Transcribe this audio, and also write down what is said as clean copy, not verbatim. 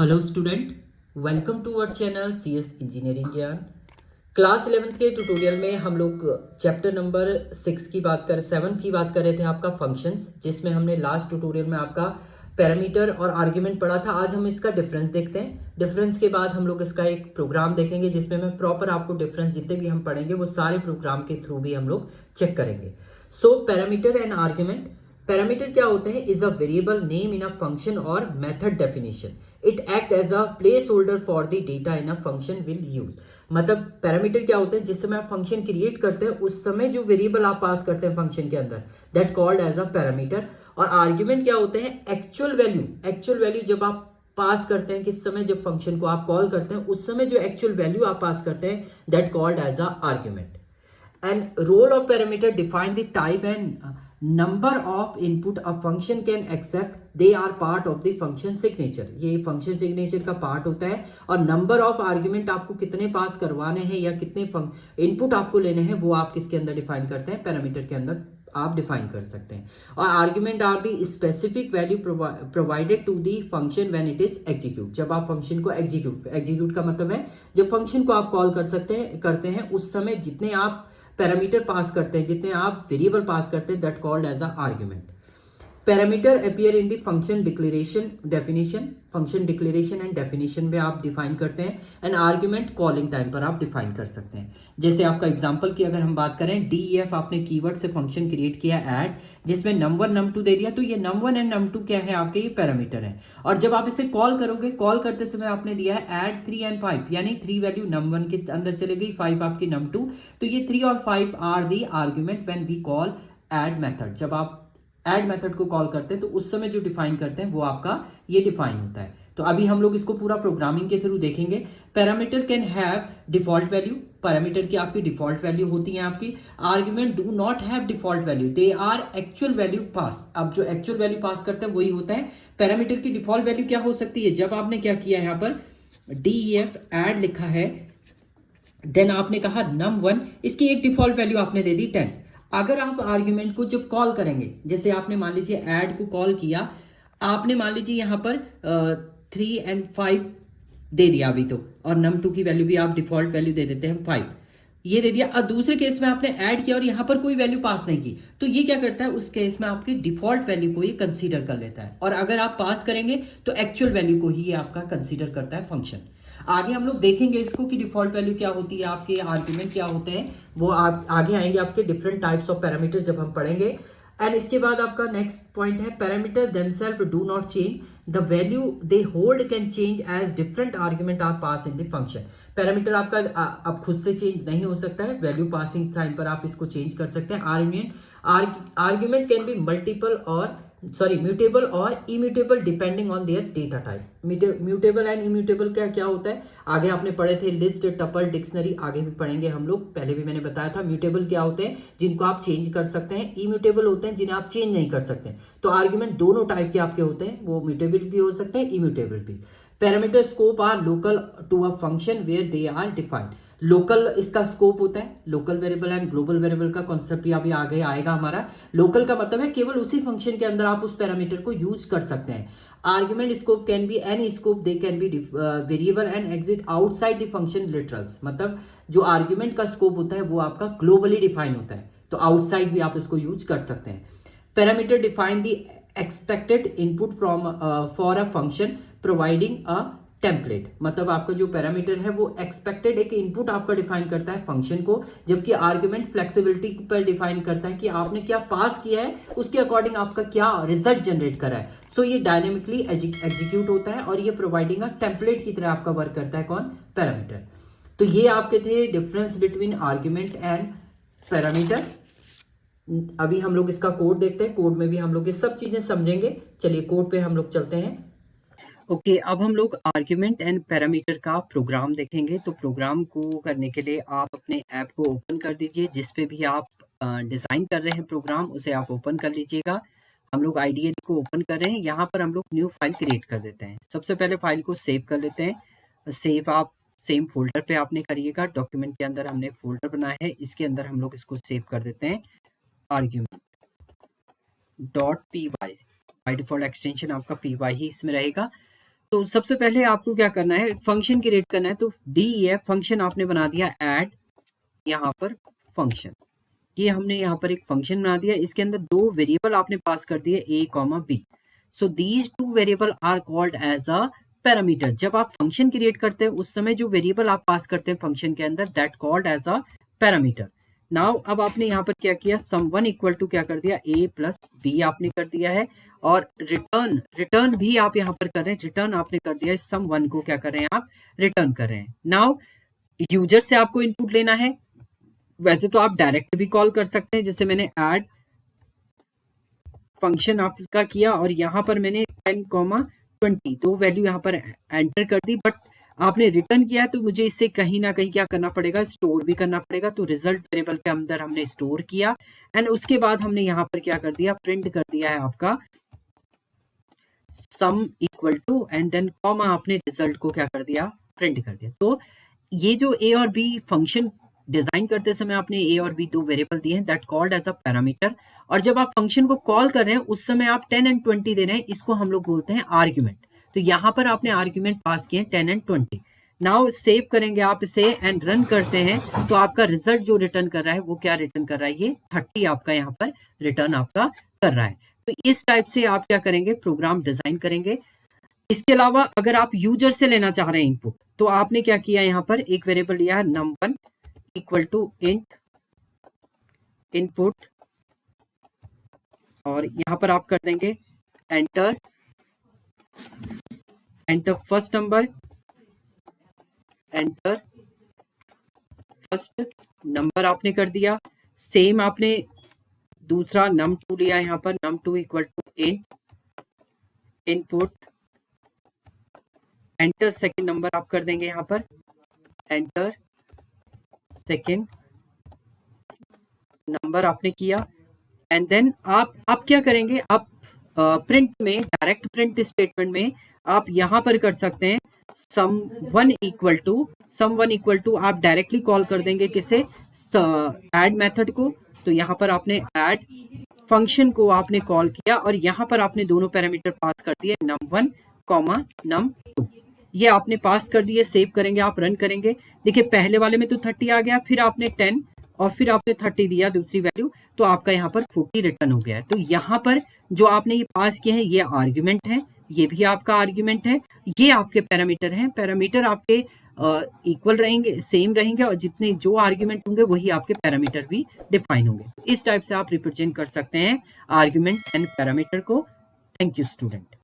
Hello student, welcome to our channel CS engineering Gyan. Class 11th के tutorial में हम लोग चैप्टर नंबर 6 की बात कर 7 की बात कर रहे थे, आपका फंक्शंस, जिसमें हमने लास्ट ट्यूटोरियल में आपका पैरामीटर और आर्ग्यूमेंट पढ़ा था। आज हम इसका डिफरेंस देखते हैं। डिफरेंस के बाद हम लोग इसका एक प्रोग्राम देखेंगे जिसमें मैं प्रॉपर आपको डिफरेंस जितने भी हम पढ़ेंगे वो सारे प्रोग्राम के थ्रू भी हम लोग चेक करेंगे। So parameter and argument. Parameter क्या होते हैं? Is a variable name in a function और method definition. It act as a placeholder for the data in a function will use. मतलब पैरामीटर क्या होते हैं? जिस समय आप फंक्शन क्रिएट करते हैं उस समय जो वेरिएबल आप पास करते हैं फंक्शन के अंदर, that called as a parameter. और आर्ग्यूमेंट क्या होते हैं? Actual value. एक्चुअल वैल्यू जब आप पास करते हैं, किस समय? जब फंक्शन को आप कॉल करते हैं उस समय जो एक्चुअल वैल्यू आप पास करते हैं, that called as a argument. And role of parameter define the type and number of input a function can accept. They are part of the function signature. ये function signature का part होता है। और number of argument आपको कितने पास करवाने हैं या कितने input आपको लेने हैं वो आप किसके अंदर डिफाइन करते हैं? पैरामीटर के अंदर आप डिफाइन कर सकते हैं। और argument are the specific value provided to the function when it is execute. जब आप फंक्शन को एग्जीक्यूट का मतलब है जब फंक्शन को आप कॉल करते हैं उस समय जितने आप पैरामीटर पास करते हैं, जितने आप वेरिएबल पास करते हैं, that called as a argument. Parameter appear in the function declaration definition. Function declaration and definition में आप डिफाइन करते हैं। एंड आर्ग्यूमेंट कॉलिंग टाइम पर आप डिफाइन कर सकते हैं। जैसे आपका एग्जांपल की अगर हम बात करें, DEF आपने कीवर्ड से फंक्शन क्रिएट किया ऐड, जिसमें num1 num2 दे दिया, तो ये num1 एंड num2 क्या है? आपके ये पैरामीटर है। और जब आप इसे कॉल करोगे, कॉल करते समय आपने दिया है ऐड 3 एंड 5, यानी 3 वैल्यू num1 के अंदर चले गई, 5 आपकी num2। तो ये 3 और 5 are the argument when we call add method. जब आप ऐड मेथड को कॉल करते हैं तो उस समय जो डिफाइन करते हैं वो आपका ये डिफाइन होता है। तो अभी हम लोग इसको पूरा प्रोग्रामिंग के थ्रू देखेंगे। Parameter can have default value. Parameter की आपकी डिफॉल्ट वैल्यू होती है आपकी। Argument do not have default value, they are actual value pass. अब जो एक्चुअल वैल्यू पास करते हैं वही होता है। पैरामीटर की डिफॉल्ट वैल्यू क्या हो सकती है? जब आपने क्या किया है, यहाँ पर DEF ऐड लिखा है, देन आपने कहा num1, इसकी एक डिफॉल्ट वैल्यू आपने दे दी 10। अगर आप आर्ग्यूमेंट को जब कॉल करेंगे, जैसे आपने मान लीजिए ऐड को कॉल किया, आपने मान लीजिए यहाँ पर 3 एंड 5 दे दिया अभी तो, और num2 की वैल्यू भी आप डिफॉल्ट वैल्यू दे देते हैं 5, ये दे दिया। और दूसरे केस में आपने ऐड किया और यहाँ पर कोई वैल्यू पास नहीं की, तो ये क्या करता है? उस केस में आपकी डिफॉल्ट वैल्यू को ये कंसीडर कर लेता है। और अगर आप पास करेंगे तो एक्चुअल वैल्यू को ही ये आपका कंसीडर करता है फंक्शन। आगे हम लोग देखेंगे इसको कि डिफॉल्ट वैल्यू क्या होती है, आपके आर्ग्यूमेंट क्या होते हैं, वो आप आगे आएंगे आपके डिफरेंट टाइप्स ऑफ पैरामीटर जब हम पढ़ेंगे। एंड इसके बाद आपका नेक्स्ट पॉइंट है parameter themselves do not change, the value they hold can change as different argument are pass in the function. Parameter आपका अब खुद से चेंज नहीं हो सकता है, वैल्यू पासिंग टाइम पर आप इसको चेंज कर सकते हैं। आर्ग्यूमेंट कैन बी मल्टीपल और म्यूटेबल और immutable depending on their data type. Mutable and immutable क्या क्या होता है? आगे आपने पढ़े थे, लिस्ट, टपल, डिक्शनरी, आगे भी पढ़ेंगे हम लोग, पहले भी मैंने बताया था। म्यूटेबल क्या होते हैं? जिनको आप चेंज कर सकते हैं। इम्यूटेबल होते हैं जिन्हें आप चेंज नहीं कर सकते। तो आर्ग्यूमेंट दोनों टाइप के आपके होते हैं, वो म्यूटेबल भी हो सकते हैं, इम्यूटेबल भी। Parameter scope are local to a function where they are defined. Local इसका स्कोप होता है। Local variable and global variable का कॉन्सेप्ट भी अभी आगे आएगा हमारा। लोकल का मतलब है केवल उसी फंक्शन के अंदर आप उस पैरामीटर को यूज कर सकते हैं। Argument scope can be any scope, they can be variable and exit outside the function literals. मतलब जो आर्ग्यूमेंट का स्कोप होता है वो आपका ग्लोबली डिफाइन होता है, तो आउटसाइड भी आप इसको यूज कर सकते हैं। Parameter define the expected input from for a function providing a template. मतलब आपका जो पैरामीटर है वो एक्सपेक्टेड एक इनपुट आपका डिफाइन करता है फंक्शन को, जबकि आर्ग्यूमेंट फ्लेक्सिबिलिटी पर डिफाइन करता है कि आपने क्या पास किया है उसके अकॉर्डिंग आपका क्या रिजल्ट जनरेट करा है। सो ये डायनेमिकली एग्जीक्यूट होता है और ये प्रोवाइडिंग अ टेम्पलेट की तरह आपका वर्क करता है। कौन? पैरामीटर। तो ये आपके थे difference between argument and parameter. अभी हम लोग इसका कोड देखते हैं, कोड में भी हम लोग ये सब चीजें समझेंगे। चलिए कोड पे हम लोग चलते हैं। ओके, अब हम लोग आर्ग्यूमेंट एंड पैरामीटर का प्रोग्राम देखेंगे। तो प्रोग्राम को करने के लिए आप अपने ऐप को ओपन कर दीजिए, जिस पे भी आप डिज़ाइन कर रहे हैं प्रोग्राम उसे आप ओपन कर लीजिएगा। हम लोग IDE को ओपन कर रहे हैं, यहाँ पर हम लोग न्यू फाइल क्रिएट कर देते हैं। सबसे पहले फाइल को सेव कर लेते हैं। सेव आप सेम फोल्डर पे आपने करिएगा। डॉक्यूमेंट के अंदर हमने फोल्डर बनाया है, इसके अंदर हम लोग इसको सेव कर देते हैं argument.py। बाय डिफॉल्ट एक्सटेंशन आपका py ही इसमें रहेगा। तो सबसे पहले आपको क्या करना है, फंक्शन क्रिएट करना है। तो DEF फंक्शन आपने बना दिया ऐड, यहाँ पर फंक्शन, ये हमने यहाँ पर एक फंक्शन बना दिया। इसके अंदर दो वेरिएबल आपने पास कर दिए a, b। So these two variable are called as a parameter. जब आप फंक्शन क्रिएट करते हैं उस समय जो वेरिएबल आप पास करते हैं फंक्शन के अंदर, that called as a parameter. Now अब आपने यहाँ पर क्या किया, सम वन इक्वल टू क्या कर दिया, a प्लस b आपने कर दिया है, और रिटर्न भी आप यहाँ पर कर रहे हैं, रिटर्न आपने कर दिया है, सम वन को क्या कर रहे हैं आप, रिटर्न कर रहे हैं। नाउ यूजर से आपको इनपुट लेना है, वैसे तो आप डायरेक्ट भी कॉल कर सकते हैं, जैसे मैंने ऐड फंक्शन आपका किया और यहाँ पर मैंने 10,20 तो वैल्यू यहाँ पर एंटर कर दी, बट आपने रिटर्न किया तो मुझे इससे कहीं ना कहीं क्या करना पड़ेगा, स्टोर भी करना पड़ेगा। तो रिजल्ट वेरिएबल के अंदर हमने स्टोर किया एंड उसके बाद हमने यहाँ पर क्या कर दिया, प्रिंट कर दिया है आपका sum equal to and then comma, आपने रिजल्ट को क्या कर दिया, प्रिंट कर दिया। तो ये जो a और b फंक्शन डिजाइन करते समय आपने a और b दो वेरिएबल दिए हैं, that called as a parameter. और जब आप फंक्शन को कॉल कर रहे हैं उस समय आप 10 एंड 20 दे रहे हैं, इसको हम लोग बोलते हैं आर्ग्यूमेंट। तो यहाँ पर आपने आर्ग्यूमेंट पास किए 10 एंड 20। नाउ सेव करेंगे आप इसे एंड रन करते हैं तो आपका रिजल्ट जो रिटर्न कर रहा है वो क्या रिटर्न कर रहा है, ये 30 आपका यहाँ पर रिटर्न आपका कर रहा है। तो इस टाइप से आप क्या करेंगे, प्रोग्राम डिजाइन करेंगे। इसके अलावा अगर आप यूजर से लेना चाह रहे हैं इनपुट, तो आपने क्या किया, यहाँ पर एक वेरिएबल लिया है num1 equal to int input, और यहाँ पर आप कर देंगे enter first number, enter first number आपने कर दिया। सेम आपने दूसरा num2 लिया, यहाँ पर num2 equal to int input, enter second number आप कर देंगे, यहाँ पर एंटर सेकेंड नंबर आपने किया। एंड देन आप क्या करेंगे, आप प्रिंट में, डायरेक्ट प्रिंट स्टेटमेंट में आप यहाँ पर कर सकते हैं सम वन इक्वल टू आप डायरेक्टली कॉल कर देंगे किसे, ऐड मेथड को। तो यहाँ पर आपने ऐड फंक्शन को आपने कॉल किया और यहाँ पर आपने दोनों पैरामीटर पास कर दिए, num1 num2, ये आपने पास कर दिए। सेव करेंगे, आप रन करेंगे, देखिए पहले वाले में तो 30 आ गया, फिर आपने 10 और फिर आपने 30 दिया दूसरी वैल्यू, तो आपका यहाँ पर 40 रिटर्न हो गया है। तो यहाँ पर जो आपने ये पास किए हैं ये आर्ग्यूमेंट है, ये भी आपका आर्ग्यूमेंट है, ये आपके पैरामीटर हैं। पैरामीटर आपके इक्वल रहेंगे, सेम रहेंगे, और जितने जो आर्ग्यूमेंट होंगे वही आपके पैरामीटर भी डिफाइन होंगे। इस टाइप से आप रिप्रेजेंट कर सकते हैं आर्ग्यूमेंट एंड पैरामीटर को। Thank you student.